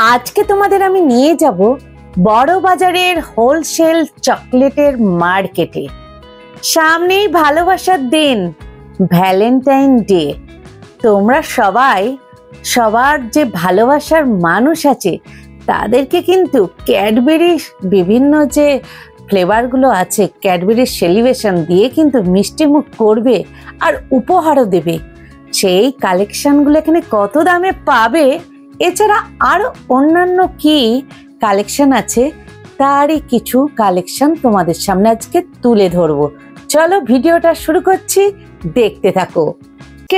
আজকে তোমাদের আমি নিয়ে যাব বড় বাজারের হোলসেল চকলেটের মার্কেটে। সামনেই ভালোবাসার দিন, ভ্যালেন্টাইন ডে। তোমরা সবাই সবার যে ভালোবাসার মানুষ আছে তাদেরকে কিন্তু ক্যাডবেরি বিভিন্ন যে ফ্লেভারগুলো আছে ক্যাডবেরির সেলিব্রেশন দিয়ে কিন্তু মিষ্টিমুখ করবে আর উপহারও দেবে। সেই কালেকশনগুলো এখানে কত দামে পাবে, এছাড়া আরো অন্যান্য কি কালেকশন আছে তারই কিছু কালেকশন তোমাদের সামনে আজকে তুলে ধরবো। চলো ভিডিওটা শুরু করছি, দেখতে থাকো।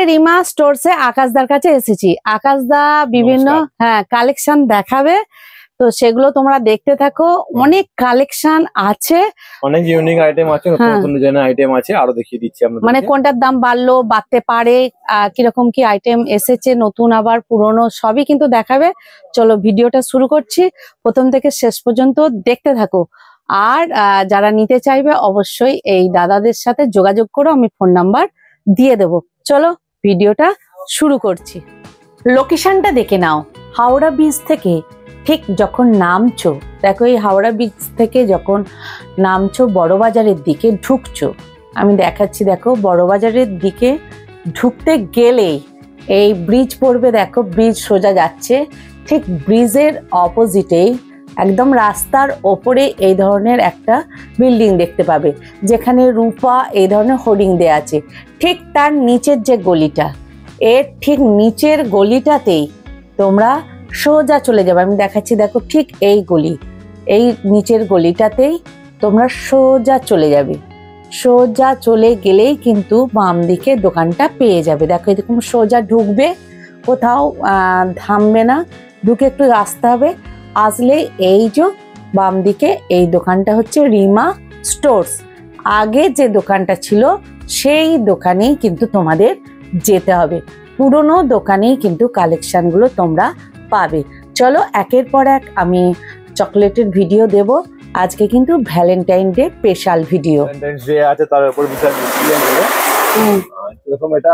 রিমা স্টোরসে আকাশদার কাছে এসেছি। আকাশদা বিভিন্ন কালেকশন দেখাবে, তো সেগুলো তোমরা দেখতে থাকো। অনেক কালেকশন আছে, অনেক ইউনিক আইটেম আছে, নতুন নতুন ডিজাইনের আইটেম আছে, আরো দেখিয়ে দিচ্ছি আপনাদের। মানে কোনটার দাম বাড়লো বাড়তে পারে, কিরকম কি আইটেম এসেছে নতুন আবার পুরনো সবই কিন্তু দেখাবে। চলো ভিডিওটা শুরু করছি, প্রথম থেকে শেষ পর্যন্ত দেখতে থাকো। আর যারা নিতে চাইবে অবশ্যই এই দাদাদের সাথে যোগাযোগ করো, আমি ফোন নাম্বার দিয়ে দেবো। চলো ভিডিওটা শুরু করছি। লোকেশনটা দেখে নাও, হাওড়া ব্রিজ থেকে ঠিক যখন নামছো, দেখো এই হাওড়া ব্রিজ থেকে যখন নামছো বড়বাজারের দিকে ঢুকছো, আমি দেখাচ্ছি। দেখো বড়বাজারের দিকে ঢুকতে গেলেই এই ব্রিজ পড়বে, দেখো ব্রিজ সোজা যাচ্ছে, ঠিক ব্রিজের অপোজিটেই একদম রাস্তার ওপরে এই ধরনের একটা বিল্ডিং দেখতে পাবে, যেখানে রূপা এই ধরনের হোর্ডিং দেয়া আছে। ঠিক তার নিচের যে গলিটা, এর ঠিক নিচের গলিটাতেই তোমরা সোজা চলে যাবে। আমি দেখাচ্ছি, দেখো ঠিক এই গলি, এই নিচের গলিটাতেই তোমরা সোজা চলে যাবে। সোজা চলে গেলেই কিন্তু বাম দিকে দোকানটা পেয়ে যাবে। দেখো এরকম সোজা ঢুকবে, কোথাও থামবে না, ঢুকে একটু আসতে হবে। আসলে এই যে বাম দিকে এই দোকানটা হচ্ছে রিমা স্টোরস। আগে যে দোকানটা ছিল সেই দোকানেই কিন্তু তোমাদের যেতে হবে। পুরনো দোকানেই কিন্তু কালেকশনগুলো তোমরা পাবে। চলো একের পর এক আমি চকলেটের ভিডিও দেব। আজকে কিন্তু Valentine day special video. Valentine day আছে, তার উপর বিশাল ডিসপ্লে হবে। এরকম এটা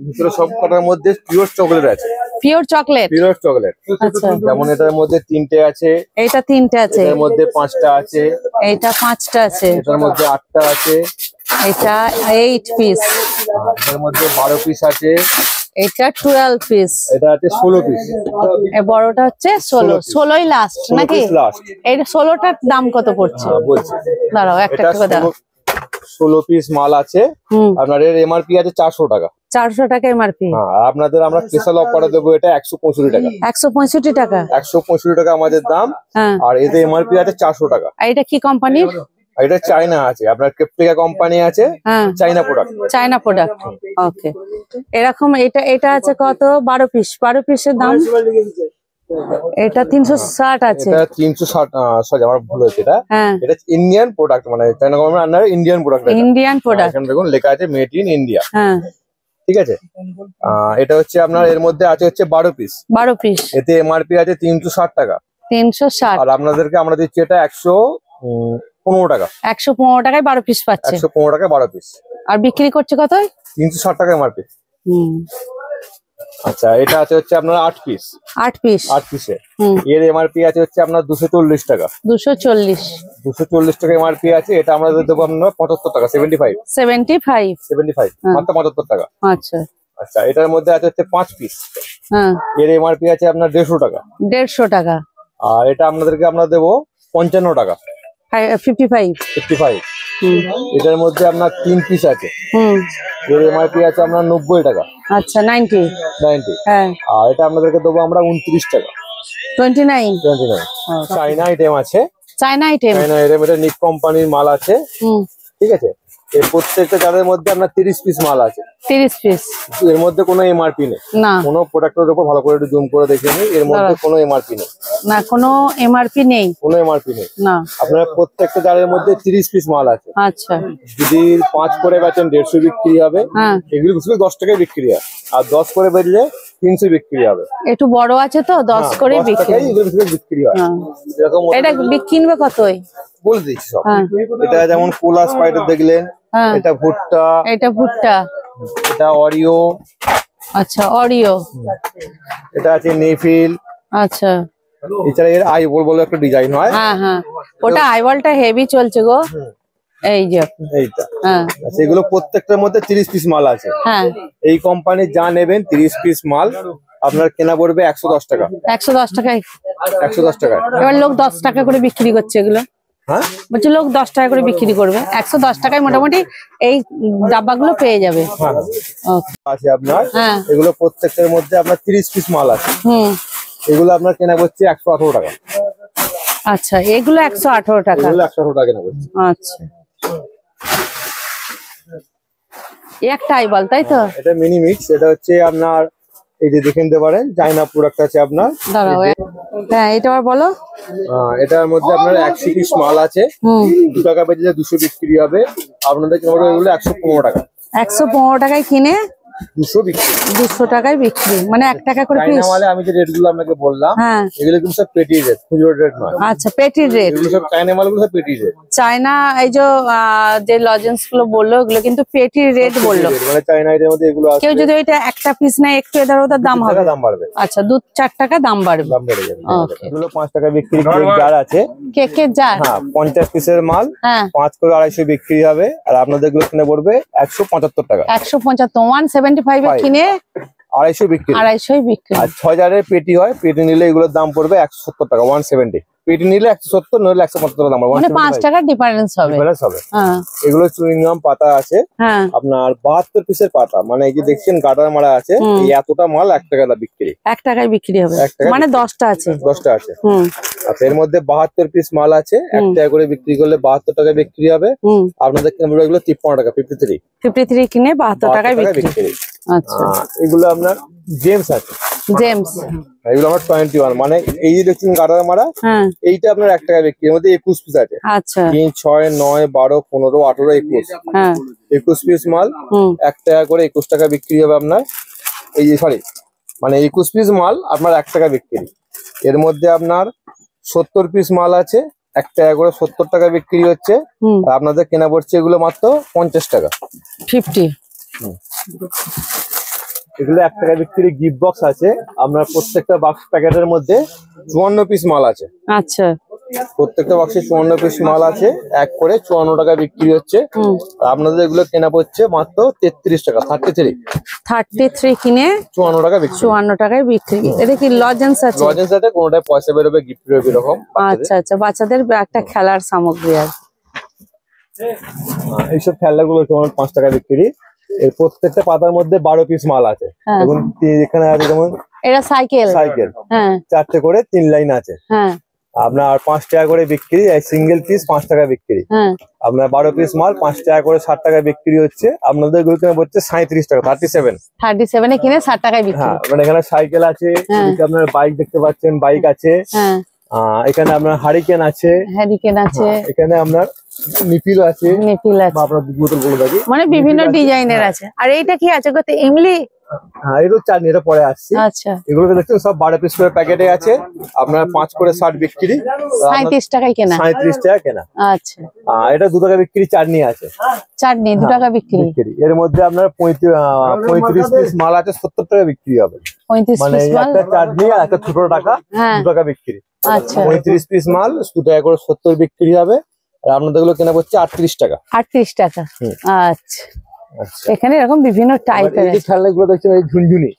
ভিতরে সব কটার মধ্যে পিওর চকলেট আছে। Pure chocolate, pure chocolate. আচ্ছা, যেমন এটার মধ্যে 3টে আছে, এইটা 3টে আছে, এর মধ্যে 5টা আছে, এইটা 5টা আছে, এটার মধ্যে 8টা আছে, এটা 8 পিস, এর মধ্যে 12 পিস আছে, এটা 12 পিস, এটা আছে 16 পিস। এই বড়টা হচ্ছে 16ই লাস্ট নাকি? এই 16টার দাম কত পড়ছে বলছি, দাঁড়াও একটা করে দাও। 16 পিস মাল আছে, আপনার এর এমআরপি আছে 400 টাকা। 400 টাকা এমআরপি। হ্যাঁ, আপনাদের আমরা স্পেশাল অফারে দেবো এটা 165 টাকা। 165 টাকা, 165 টাকা আমাদের দাম। আর এতে এমআরপি আছে 400 টাকা। আর এটা কি কোম্পানির? এটা চায়না আছে, আপনার কেপটিকা কোম্পানি আছে, চায়না প্রোডাক্ট। চায়না প্রোডাক্ট, ওকে। এরকম এটা আছে কত? 12 পিস। 12 পিসের দাম এটা 360 আছে। এটা 360, সরি আমার ভুল হয়েছে। এটা ইন্ডিয়ান প্রোডাক্ট, মানে চায়না কোম্পানির আন্ডারে ইন্ডিয়ান প্রোডাক্ট। ইন্ডিয়ান প্রোডাক্ট, এখানে দেখুন লেখা আছে মেড ইন ইন্ডিয়া। ঠিক আছে, এটা হচ্ছে আপনার এর মধ্যে আছে হচ্ছে 12 পিস। 12 পিস, এতে এমআরপি আছে 360 টাকা। 360। আর আপনাদেরকে আমরা দিচ্ছি এটা 115 টাকা। 115 টাকায় 12 পিস পাচ্ছে। 115 টাকায় 12 পিস। আর বিক্রি করছে কত? 360 টাকা এমআরপি। আচ্ছা, এটা আছে হচ্ছে আপনার 8 পিস। 8 পিস, 8 পিসে এর এমআরপি আছে হচ্ছে আপনার 240 টাকা। 240 টাকা এমআরপি আছে। এটা আমরা দেবো আপনার 75 টাকা। 75 মাত্র 75 টাকা। আচ্ছা আচ্ছা, এটার মধ্যে আছে হচ্ছে 5 পিস। এর এমআরপি আছে আপনার 150 টাকা। 150 টাকা। আর এটা আপনাদেরকে আমরা দেবো 55 টাকা। 55। এটার মধ্যে আপনার 3 পিস আছে, এর এমআরপি আছে আপনার 90 টাকা। আচ্ছা, 90। আর এটা আপনাদেরকে দেবো আমরা 29 টাকা। 29। চাইনা আইটেম আছে, চাইনা আইটেম। এটা নিক কোম্পানির মাল আছে। ঠিক আছে, এই প্রত্যেকটা জারের মধ্যে আপনার 30 পিস মাল আছে। 30 পিস। এর মধ্যে কোনো এমআরপি নেই, কোনো প্রোডাক্টের উপর ভালো করে একটু জুম করে দেখে নিন। এর মধ্যে কোনো এমআরপি নেই, না কোনো এমআরপি নেই, কোনো এমআরপি নেই না। আপনার প্রত্যেকটা জারের মধ্যে 30 পিস মাল আছে। আচ্ছা, যদি 5 করে বেচেন 150 বিক্রি হবে। এগুলো 10 টাকায় বিক্রি হয়, আর 10 করে বেচলে 300 বিক্রি হবে। একটু বড় আছে তো 10 করে বিক্রি হয়। এটা কিনবে কতই বলে দিচ্ছি সব। এটা যেমন কোলা স্পাইডার দেখলেন, এটা ভুট্টা, এটা অরিও। আচ্ছা, অরিও। এটা আছে নেফিল। আচ্ছা, এছাড়া এর আইবল বলে একটা ডিজাইন হয়। হ্যাঁ হ্যাঁ, ওটা আইবলটা হেভি চলছে গো। এই যে এইটা, সেগুলো প্রত্যেকটার মধ্যে 30 পিস মাল আছে। হ্যাঁ, এই কোম্পানির যা নেবেন 30 পিস মাল আপনার কেনা পড়বে 110 টাকা। 110 টাকায়, 110 টাকায়। এবার লোক 10 টাকা করে বিক্রি করছে এগুলো। হ্যাঁ, বলছি লোক 10 টাকা করে বিক্রি করবে, 110 টাকায় মোটামুটি এই ডাব্বাগুলো পেয়ে যাবে। আছে আপনার, এগুলো প্রত্যেকটার মধ্যে আপনার 30 পিস মাল আছে। এগুলো আপনার কেনা পড়ছে 118 টাকা। আচ্ছা, এগুলো 118 টাকা। এগুলো 118 টাকা কেনা পড়ছে। আচ্ছা, একটা আইবল তাই তো? এটা মিনি মিক্স, এটা হচ্ছে আপনার এই যে দেখে নিতে পারেন, চায়না প্রোডাক্ট আছে আপনার। দাঁড়াও, হ্যাঁ এটা আবার বলো। এটার মধ্যে আপনার 100 পিস মাল আছে, 2 টাকা বেচে 200 বিক্রি হবে। আপনাদের কেনা পড়বে এগুলো 115 টাকা। 115 টাকায় কিনে 200 বিক্রি, 200 টাকায় বিক্রি, মানে 1 টাকা করে পিস। চায়না মালে আমি যে রেটগুলো আপনাকে বললাম, এগুলো কিন্তু সব পেটি রেট, খুচরো রেট নয়। আচ্ছা, পেটি রেট। এগুলো সব চায়না মালগুলো সব পেটি রেট। চায়না এই যে লজেন্স গুলো বললো, এগুলো কিন্তু পেটি রেট বললো। মানে চায়না এর মধ্যে এগুলো আছে। কেউ যদি এটা একটা পিস না একটু এদার ওদার দাম হবে, দাম বাড়বে। আচ্ছা, 2-4 টাকা দাম বাড়বে। দাম বেড়ে যাবে। এগুলো 5 টাকা বিক্রি কেক জার আছে। কেকের জার, হ্যাঁ, 50 পিসের মাল 5 করে 250 বিক্রি হবে। আর আপনাদের গুলো কিনে পড়বে 175 টাকা। 175, 175 এ কিনে 250 বিক্রি, 250 বিক্রি। আর 6000 এর পেটি হয়, পেটি নিলে এগুলোর দাম পড়বে 170 টাকা, 170। পেটি নিলে 170, নইলে 175 টাকা দাম হবে, মানে 5 টাকা ডিফারেন্স হবে। হ্যাঁ, এগুলো চুইংগাম পাতা আছে আপনার 72 পিসের পাতা, মানে এই যে দেখছেন গাটার মারা আছে, এই এতটা মাল 1 টাকা বিক্রি, 1 টাকায় বিক্রি হবে, মানে 10টা আছে। 10টা আছে। আচ্ছা, এর মধ্যে 72 পিস মাল আছে, 1 টাকা করে বিক্রি করলে 72 টাকা বিক্রি হবে। আপনাদের কেনা এগুলো 53 টাকা, 53 কিনে 72 টাকায় বিক্রি। আচ্ছা, এগুলো আপনার জেমস আছে, জেমস, এগুলো আমার 21, মানে এই যে দেখছেন গাটার মারা, এইটা আপনার 1 টাকা বিক্রি, এর মধ্যে 21 পিস আছে। আচ্ছা, 3, 6, 9, 12, 15, 18, 21, 21 পিস মাল 1 টাকা করে 21 টাকা বিক্রি হবে আপনার। এই যে সরি, মানে 21 পিস মাল আপনার 1 টাকা বিক্রি। এর মধ্যে আপনার 70 পিস মাল আছে, 1 টাকা করে 70 টাকা বিক্রি হচ্ছে। আর আপনাদের কেনা পড়ছে এগুলো মাত্র 50 টাকা, 50। এগুলো 1 টাকা বিক্রি। গিফট বক্স আছে আপনার, প্রত্যেকটা বাক্স প্যাকেটের মধ্যে 54 পিস মাল আছে। আচ্ছা, প্রত্যেকটা বাক্সে 54 পিস মাল আছে, 1 করে 54 টাকা বিক্রি হচ্ছে। আপনাদের এগুলো কেনা পড়ছে মাত্র 33 টাকা, 33 কিনে 54 টাকা বিক্রি, 54 টাকায় বিক্রি। এটা কি লজেন্স আছে? লজেন্স আছে, কোনটায় পয়সা বেরোবে, গিফট বেরোবে এরকম। আচ্ছা আচ্ছা, বাচ্চাদের একটা খেলার সামগ্রী আছে। এইসব খেলনাগুলো 5 টাকা বিক্রি। এর প্রত্যেকটা পাতার মধ্যে 12 পিস মাল আছে। এবং এখানে আছে যেমন এটা সাইকেল, 4টে করে 3 লাইন আছে। আপনার 5 টাকা করে বিক্রি, সিঙ্গেল পিস 5 টাকা বিক্রি। আপনার 12 পিস মাল 5 টাকা করে 60 টাকা বিক্রি হচ্ছে। আপনাদের গুলো কিনে পড়ছে 37 টাকা, 37 এ কিনে 60 টাকায় বিক্রি। মানে এখানে সাইকেল আছে, আপনার বাইক দেখতে পাচ্ছেন, বাইক আছে। এখানে আপনার হারিকেন আছে, এখানে আপনার নিপিল আছে, আপনার বোতল গুলো থাকে, মানে বিভিন্ন ডিজাইনের আছে। আর এইটা কি আছে গো? ইমলি। হ্যাঁ, এগুলো চাটনি, এটা পরে আসছে। আচ্ছা, এগুলো দেখছেন সব 12 পিস করে প্যাকেটে আছে। আপনার 5 করে 60 বিক্রি, 37 টাকায় কেনা, 37 টাকা কেনা। আচ্ছা, এটা 2 টাকা বিক্রি। চাটনি আছে, চাটনি 2 টাকা বিক্রি। এর মধ্যে আপনার 35 পিস মাল আছে, 70 টাকা বিক্রি হবে। 35 মানে একটা চাটনি আর একটা ছোট টাকা, 2 টাকা বিক্রি। আচ্ছা, 35 পিস মাল 2 টাকা করে 70 বিক্রি হবে। আর আপনাদের গুলো কেনা পড়ছে 38 টাকা। 38 টাকা। আচ্ছা, এখানে এরকম বিভিন্ন টাইপের আছে। খেলনাগুলো দেখছেন, এই ঝুনঝুনি,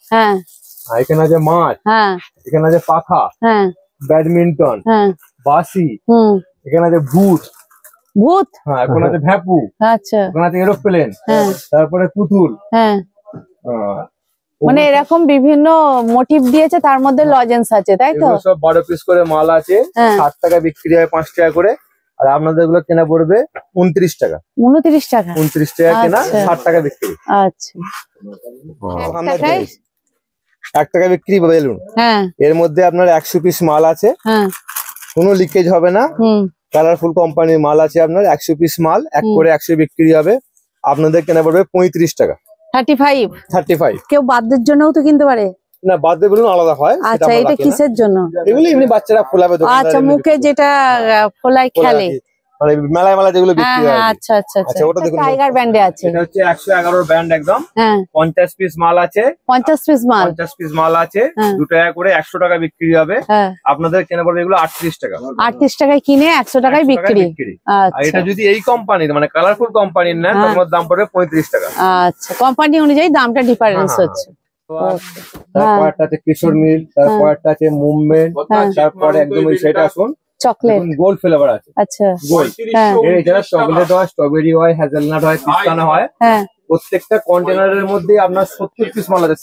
এখানে আছে মাছ, এখানে আছে পাখা, ব্যাডমিন্টন, বাসি, এখানে আছে ভূত, এখানে আছে ভ্যাপু, আচ্ছা, এখানে আছে এরোপ্লেন, তারপরে পুতুল। মানে এরকম বিভিন্ন মোটিভ দিয়েছে, তার মধ্যে লজেন্স আছে, তাই তো? সব 12 পিস করে মাল আছে, 60 টাকা বিক্রি হয়, 5 টাকা করে। আর আপনাদের গুলো কেনা পড়বে 29 টাকা। 29 টাকা, 29 টাকা কেনা, 60 টাকা বিক্রি। আচ্ছা, 1 টাকা বিক্রি বেলুন। এর মধ্যে আপনার 100 পিস মাল আছে, কোনো লিকেজ হবে না, কালারফুল কোম্পানির মাল আছে আপনার। 100 পিস মাল 1 করে 100 বিক্রি হবে। আপনাদের কেনা পড়বে 35 টাকা, 35। কেউ বার্থডের জন্যও তো কিনতে পারে না? বার্থডে বেলুন আলাদা হয়। আচ্ছা, এটা কিসের জন্য? এগুলো এমনি বাচ্চারা ফোলাবে। আচ্ছা, মুখে যেটা ফোলাই খেলে, মানে মেলায় মেলায় যেগুলো বিক্রি হয়। আচ্ছা আচ্ছা আচ্ছা, ওটা দেখুন টাইগার ব্র্যান্ডে আছে। এটা হচ্ছে 111 ব্র্যান্ড একদম। 50 পিস মাল আছে। 50 পিস মাল, 50 পিস মাল আছে। 2 টাকা করে 100 টাকা বিক্রি হবে। আপনাদের কেনা পড়বে এগুলো 38 টাকা। 38 টাকায় কিনে 100 টাকায় বিক্রি। আর এটা যদি এই কোম্পানির মানে কালারফুল কোম্পানির না, তার দাম পড়বে 35 টাকা। আচ্ছা, কোম্পানি অনুযায়ী দামটা ডিফারেন্স হচ্ছে। তারপর একটা আছে কিশোর মিল, তারপর একটা আছে মুভমেন্ট, তারপরে একদম এই সাইডে আসুন চকলেট গোল্ড ফ্লেভার আছে। আচ্ছা, গোল্ড। এই যারা চকলেট হয়, স্ট্রবেরি হয়, হ্যাজেলনাট হয়, পিস্তানা হয়, প্রত্যেকটা কন্টেনারের মধ্যে আপনার 70 পিস মাল আছে।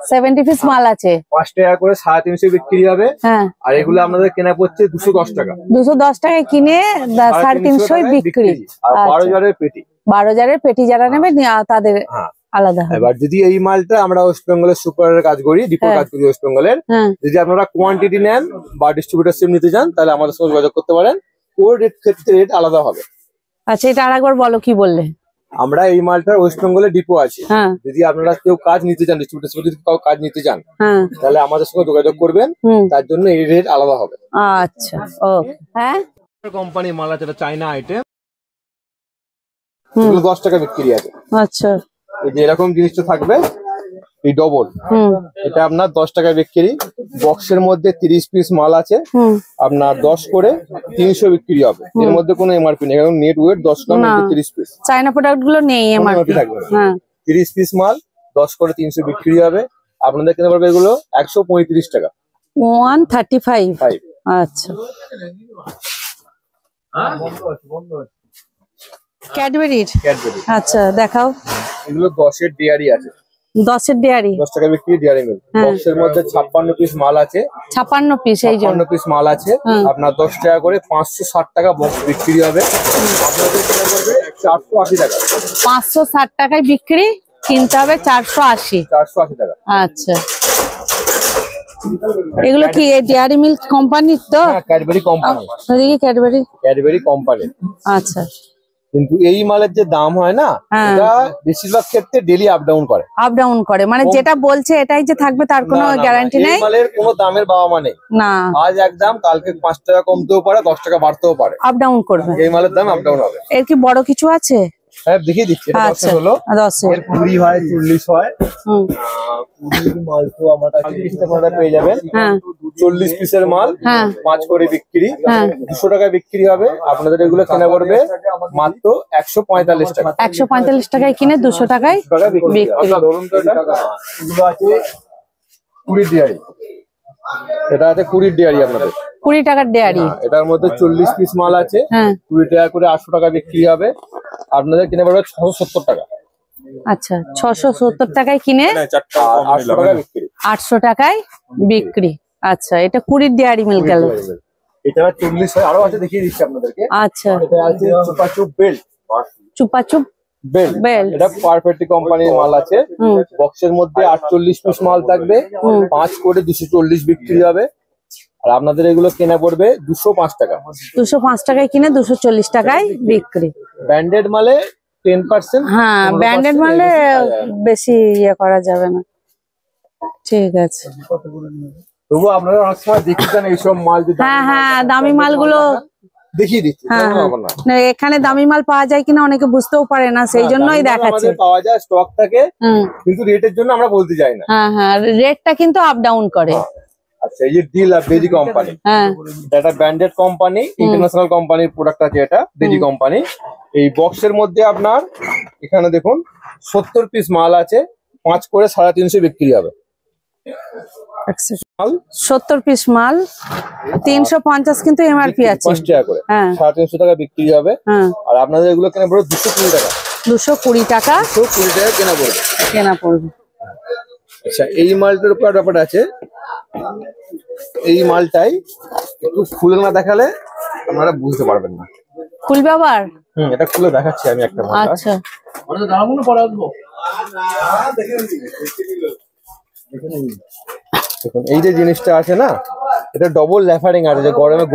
70 পিস মাল আছে। 5 টাকা করে 350 বিক্রি হবে। আর এগুলো আপনাদের কেনা পড়ছে 210 টাকা। 210 টাকায় কিনে 350 বিক্রি। আর 12,000 পেটি। 12,000 পেটি যারা নেবে তাদের আলাদা। এবার যদি এই মালটা আমরা ওয়েস্ট বেঙ্গলের সুপারের কাজ করি, ডিপোর কাজ করি ওয়েস্ট বেঙ্গলের, যদি আপনারা কোয়ান্টিটি নেন বা ডিস্ট্রিবিউটারশিপ নিতে চান, তাহলে আমাদের সঙ্গে যোগাযোগ করতে পারেন। ওর ক্ষেত্রে রেট আলাদা হবে। আচ্ছা, এটা আরেকবার বলো, কি বললে? আমরা এই মালটা ওয়েস্ট বেঙ্গলের ডিপো আছে। যদি আপনারা কেউ কাজ নিতে চান, ডিস্ট্রিবিউটারশিপ যদি কেউ কাজ নিতে চান, তাহলে আমাদের সঙ্গে যোগাযোগ করবেন। তার জন্য এই রেট আলাদা হবে। আচ্ছা, ওকে। হ্যাঁ, কোম্পানি মাল আছে, এটা চায়না আইটেম, 10 টাকা বিক্রি আছে। আচ্ছা, এই যে এরকম জিনিসটা থাকবে, এই ডবল, এটা আপনার 10 টাকা বিক্রি। বক্সের মধ্যে 30 পিস মাল আছে, আপনার 10 করে 300 বিক্রি হবে। এর মধ্যে কোনো এমআরপি নেই, কারণ নেট ওয়েট 10 গ্রাম, 30 পিস। চায়না প্রোডাক্ট গুলো নেই এমআরপি থাকবে। 30 পিস মাল 10 করে 300 বিক্রি হবে। আপনাদের কিনতে পারবে এগুলো 135 টাকা। 135। আচ্ছা, ক্যাডবেরি। আচ্ছা, দেখাও। এগুলো 10 এর ডেয়ারি আছে। 10 এর ডেয়ারি 10 টাকা বিক্রি, ডেয়ারি মিল্ক। বক্সের মধ্যে 56 পিস মাল আছে। 56 পিস, এই যে 56 পিস মাল আছে। আপনার 10 টাকা করে 560 টাকা বক্স বিক্রি হবে। আপনাদের কিনা পড়বে 480 টাকা। 560 টাকায় বিক্রি, কিনতে হবে 480 টাকা। আচ্ছা, এগুলো কি ডেয়ারি মিল্ক কোম্পানির? তো ক্যাডবেরি কোম্পানি। Cadbury company. আচ্ছা, কিন্তু এই মালের যে দাম হয় না, এটা বেশিরভাগ ক্ষেত্রে ডেলি আপ ডাউন করে, মানে যেটা বলছে এটাই যে থাকবে তার কোনো গ্যারান্টি নেই। এই মালের কোনো দামের বাবা মা নেই না। আজ এক দাম, কালকে 5 টাকা কমতেও পারে, 10 টাকা বাড়তেও পারে, আপ ডাউন করবে। এই মালের দাম আপ ডাউন হবে। এর কি বড় কিছু আছে? হ্যাঁ, দেখিয়ে দিচ্ছি। এটা 10 হলো, 10 এর 20 হয়, 40 হয়। 20 মাল তো আমরা পেয়ে যাবেন। 40 পিসের মাল 5 করে বিক্রি, 200 টাকায় বিক্রি হবে। আপনাদের এগুলো কেনা পড়বে মাত্র 145 টাকা। 145 টাকায় কিনে 200 টাকায় বিক্রি। ধরুন তো এগুলো আছে 20 ডেয়ারি। এটা আছে 20 ডেয়ারি, আপনাদের 20 টাকার ডেয়ারি। এটার মধ্যে 40 পিস মাল আছে। 20 টাকা করে 800 টাকা বিক্রি হবে। আপনাদের কিনে পড়বে 670 টাকা। আচ্ছা, 670 টাকায় কিনে 800 টাকা বিক্রি। 800 টাকায় বিক্রি। আচ্ছা, এটা 20 ডেয়ারি মিল্ক গেল। এটা 40 হয়, আরো আছে, দেখিয়ে দিচ্ছি আপনাদেরকে। আচ্ছা, এটা আছে চুপাচুপ বেল্ট। চুপাচুপ বেল্ট, এটা পারফেক্ট কোম্পানির মাল আছে। বক্সের মধ্যে 48 পিস মাল থাকবে। 5 করে 240 বিক্রি হবে। আর আপনাদের এগুলো কেনা পড়বে 205 টাকা। 205 টাকায় কিনে 240 টাকায় বিক্রি। ব্র্যান্ডেড মালে 10%। হ্যাঁ, ব্র্যান্ডেড মালে বেশি ইয়ে করা যাবে না। ঠিক আছে, তবু আপনারা অনেক সময় দেখছেন এইসব মাল। হ্যাঁ, দামি মালগুলো দেখিয়ে দিচ্ছি। এখানে দামি মাল পাওয়া যায় কিনা অনেকে বুঝতেও পারে না, সেই জন্যই দেখাচ্ছে। পাওয়া যায়, স্টক থাকে, কিন্তু রেটের জন্য আমরা বলতে চাই না। হ্যাঁ, রেটটা কিন্তু আপ ডাউন করে। আচ্ছা, এই যে ডিল আর বেজি কোম্পানি, এটা ব্র্যান্ডেড কোম্পানি, ইন্টারন্যাশনাল কোম্পানির প্রোডাক্ট আছে। এটা বেজি কোম্পানি। এই বক্সের মধ্যে আপনার এখানে দেখুন 70 পিস মাল আছে। 5 করে 350 বিক্রি হবে। 70 পিস মাল 350 কিন্তু এমআরপি আছে। 5 টাকা করে 350 টাকা বিক্রি হবে। আর আপনাদের এগুলো কেনা পড়বে 220 টাকা। 220 টাকা 220 টাকা কেনা পড়বে। আচ্ছা, এই মালটার উপর ব্যাপার আছে। এই মালটাই একটু খুলে না দেখালে আপনারা বুঝতে পারবেন না। খুলবে আবার? এটা খুলে দেখাচ্ছি আমি একটা মাল। আচ্ছা, দেখুন এই যে জিনিসটা আছে না, এটা ডবল ল্যাফারিং আছে, যে গরমে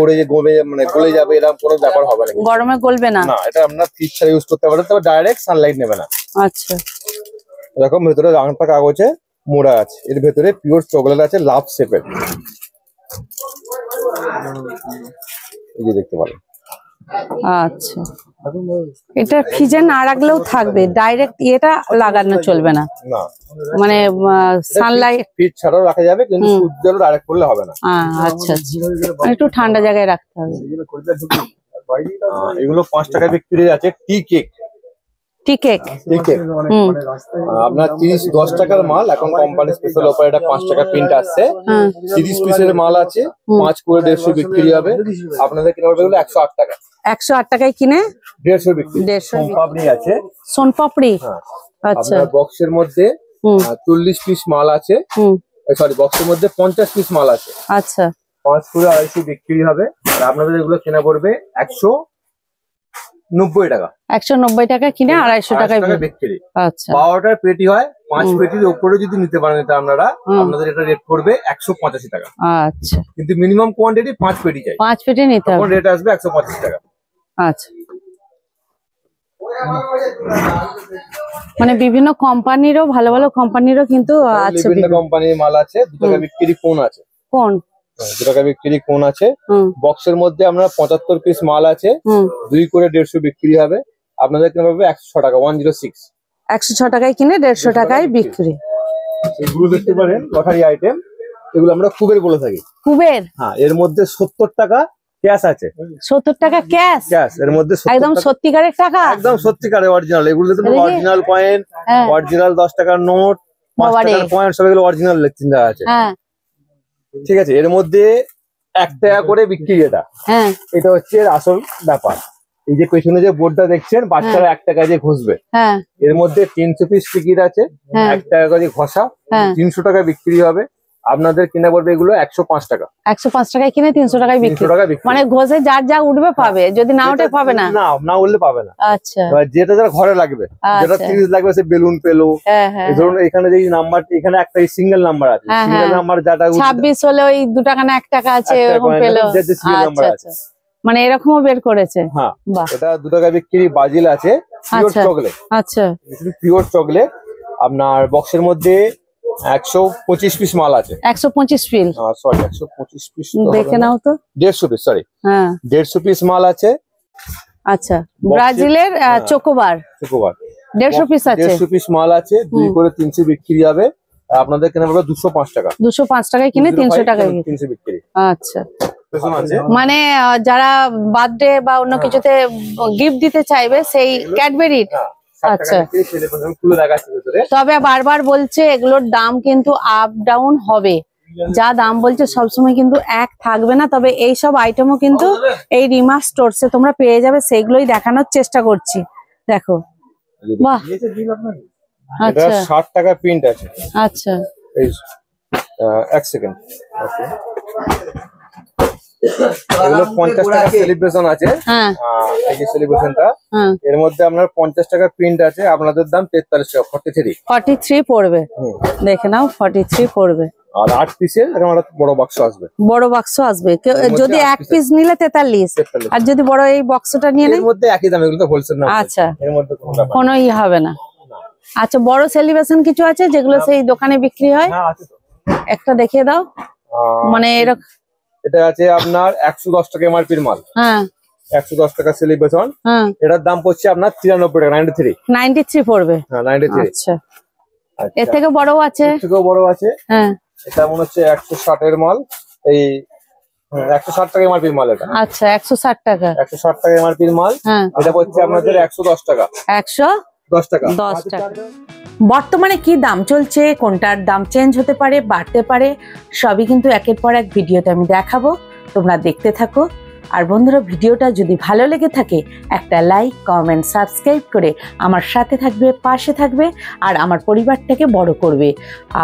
গলে যাবে এরকম কোনো ব্যাপার হবে না। গরমে গলবে না। না, এটা আপনার ফ্রিজ ছাড়া ইউজ করতে পারেন, তবে ডাইরেক্ট সানলাইট নেবে না। আচ্ছা, এরকম ভেতরে আংটা কাগজে মোড়া আছে। এর ভেতরে পিওর চকলেট আছে, লাভ শেপের। এই যে দেখতে পারেন, আচ্ছা, এটা ফ্রিজে না রাখলেও থাকবে, ডাইরেক্ট এটা লাগানো চলবে না, মানে সানলাইট ফ্রিজ ছাড়াও রাখা যাবে, কিন্তু সূর্যের ডাইরেক্ট করলে হবে না। আচ্ছা আচ্ছা, একটু ঠান্ডা জায়গায় রাখতে হবে। এগুলো 5 টাকা বিক্রি আছে। টি কেক, টি কেক, আপনার 30-10 টাকার মাল, এখন কোম্পানি স্পেশাল অফার এটা 5 টাকা প্রিন্ট আসছে। 30 পিসের মাল আছে, 5 করে 150 বিক্রি হবে। আপনাদের কিনা পড়বে 108 টাকা। 108 টাকায় কিনে 150 বিক্রি। সোনপাপড়ি আছে, সোনপাপড়ি। আচ্ছা, বক্সের মধ্যে 40 পিস মাল আছে, সরি বক্সের মধ্যে 50 পিস মাল আছে। আচ্ছা, 5 করে 250 বিক্রি হবে। আর আপনাদের এগুলো কেনা পড়বে 190 টাকা। 190 টাকা কিনে 250 টাকায় বিক্রি। আচ্ছা, 12টার পেটি হয়, 5 পেটির উপরে যদি নিতে পারেন এটা আপনাদের এটা রেট পড়বে 185 টাকা। আচ্ছা, কিন্তু মিনিমাম কোয়ান্টিটি 5 পেটি চাই। 5 পেটি নিতে হবে, রেট আসবে 185 টাকা। আচ্ছা, মানে বিভিন্ন কোম্পানিরও, ভালো ভালো কোম্পানিরও কিন্তু আছে, বিভিন্ন কোম্পানির মাল আছে। 2 টাকা বিক্রি কোন আছে, কোন 2 টাকা বিক্রি কোন আছে। বক্সের মধ্যে আমরা 75 পিস মাল আছে, 2 করে 150 বিক্রি হবে। আপনাদের কিনা পড়বে 106 টাকা। 106 106 টাকায় কিনে 150 টাকায় বিক্রি। এগুলো দেখতে পারেন লটারি আইটেম, এগুলো আমরা কুবের বলে থাকি। কুবের, হ্যাঁ, এর মধ্যে 70 টাকা ক্যাশ আছে। 70 টাকা ক্যাশ, ক্যাশ এর মধ্যে একদম সত্যিকারের টাকা, একদম সত্যিকারের অরিজিনাল। এগুলো দেখুন অরিজিনাল কয়েন, অরিজিনাল 10 টাকার নোট, 5 টাকার কয়েন, সব এগুলো অরিজিনাল চিন্তা আছে। ঠিক আছে, এর মধ্যে 1 টাকা করে বিক্রি। এটা হচ্ছে আসল ব্যাপার। এই যে পেছনে যে বোর্ডটা দেখছেন, বাচ্চারা 1 টাকা দিয়ে ঘষবে। এর মধ্যে 300 পিস টিকিট আছে, 1 টাকা করে ঘষা, 300 টাকা বিক্রি হবে। আপনাদের কিনা পড়বে এগুলো 105 টাকা। 105 টাকায় কিনে 300 টাকায় বিক্রি। মানে ঘষে যার যা উঠবে পাবে, যদি না উঠে পাবে না। না উঠলে পাবে না। আচ্ছা, যেটা যারা ঘরে লাগবে, যেটা 30 লাগবে সে বেলুন পেলো। ধরুন এখানে যে নাম্বার, এখানে একটা সিঙ্গেল নাম্বার আছে, সিঙ্গেল নাম্বার যেটা 26 হলে ওই 2 টাকা না 1 টাকা আছে, এরকম পেলো। আচ্ছা, মানে এরকমও বের করেছে। হ্যাঁ, এটা 2 টাকা বিক্রি। বাজিল আছে, পিওর চকলেট। আচ্ছা, পিওর চকলেট। আপনার বক্সের মধ্যে 125 পিস মাল আছে। 125 পিস, সরি 125 পিস দেখে নাও তো। 150 পিস, সরি, হ্যাঁ 150 পিস মাল আছে। আচ্ছা, ব্রাজিলের চকোবার 150 পিস আছে। 150 পিস মাল আছে, 2 করে 300 বিক্রি হবে। আপনাদের কেনা পড়বে 205 টাকা। 205 টাকায় কিনে 300 টাকায় বিক্রি। আচ্ছা, মানে যারা বার্থডে বা অন্য কিছুতে গিফট দিতে চাইবে, সেই ক্যাডবেরি। আচ্ছা, তবে বারবার বলছে এগুলোর দাম কিন্তু আপ ডাউন হবে, যা দাম বলছে সবসময় কিন্তু এক থাকবে না। তবে এই সব আইটেমও কিন্তু এই রিমা স্টোরসে তোমরা পেয়ে যাবে, সেইগুলোই দেখানোর চেষ্টা করছি। দেখো, বাহ, আচ্ছা 60 টাকা প্রিন্ট আছে। আচ্ছা, এই 1 সেকেন্ড। এগুলো 50 টাকা সেলিব্রেশন আছে। এই যে সেলিব্রেশনটা, এর মধ্যে আপনার 50 টাকা প্রিন্ট আছে। আপনাদের দাম 43 টাকা। 43 পড়বে। দেখে নাও, 43 পড়বে। আর 8 পিসের এরকম একটা বড় বাক্স আসবে। বড় বাক্স আসবে, যদি 1 পিস নিলে 43, আর যদি বড় এই বক্সটা নিয়ে নেয়, এর মধ্যে একই দাম। এগুলো তো হোলসেল না। আচ্ছা, এর মধ্যে কোনো ই হবে না। আচ্ছা, বড় সেলিব্রেশন কিছু আছে যেগুলো সেই দোকানে বিক্রি হয়? হ্যাঁ, আছে তো। একটা দেখিয়ে দাও। মানে এরকম এটা আছে আপনার 110 টাকা এমআরপির মাল। 110 টাকা সেলিব্রেশন। এটার দাম পড়ছে আপনার 93 টাকা। 93 পড়বে। হ্যাঁ, 93। আচ্ছা, এর থেকে বড়ও আছে? এর থেকেও বড় আছে। এটা মনে হচ্ছে 160 এর মাল। এই 160 টাকা এমআরপির মাল এটা। আচ্ছা, 160 টাকা। 160 টাকা এমআরপির মাল। এটা পড়ছে আপনাদের 110 টাকা। 110 টাকা। 10 টাকা। বর্তমানে কি দাম চলছে, কোনটার দাম চেঞ্জ হতে পারে, বাড়তে পারে, সবই কিন্তু একের পর এক ভিডিওতে আমি দেখাবো। তোমরা দেখতে থাকো। আর বন্ধুরা, ভিডিওটা যদি ভালো লেগে থাকে, একটা লাইক, কমেন্ট, সাবস্ক্রাইব করে আমার সাথে থাকবে, পাশে থাকবে, আর আমার পরিবারটাকে বড় করবে।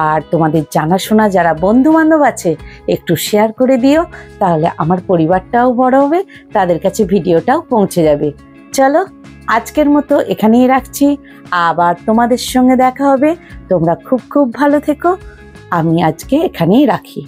আর তোমাদের জানাশোনা যারা বন্ধু বান্ধব আছে, একটু শেয়ার করে দিও, তাহলে আমার পরিবারটাও বড় হবে, তাদের কাছে ভিডিওটাও পৌঁছে যাবে। চলো, আজকের মতো এখানেই রাখছি। আবার তোমাদের সঙ্গে দেখা হবে। তোমরা খুব খুব ভালো থেকো। আমি আজকে এখানেই রাখি।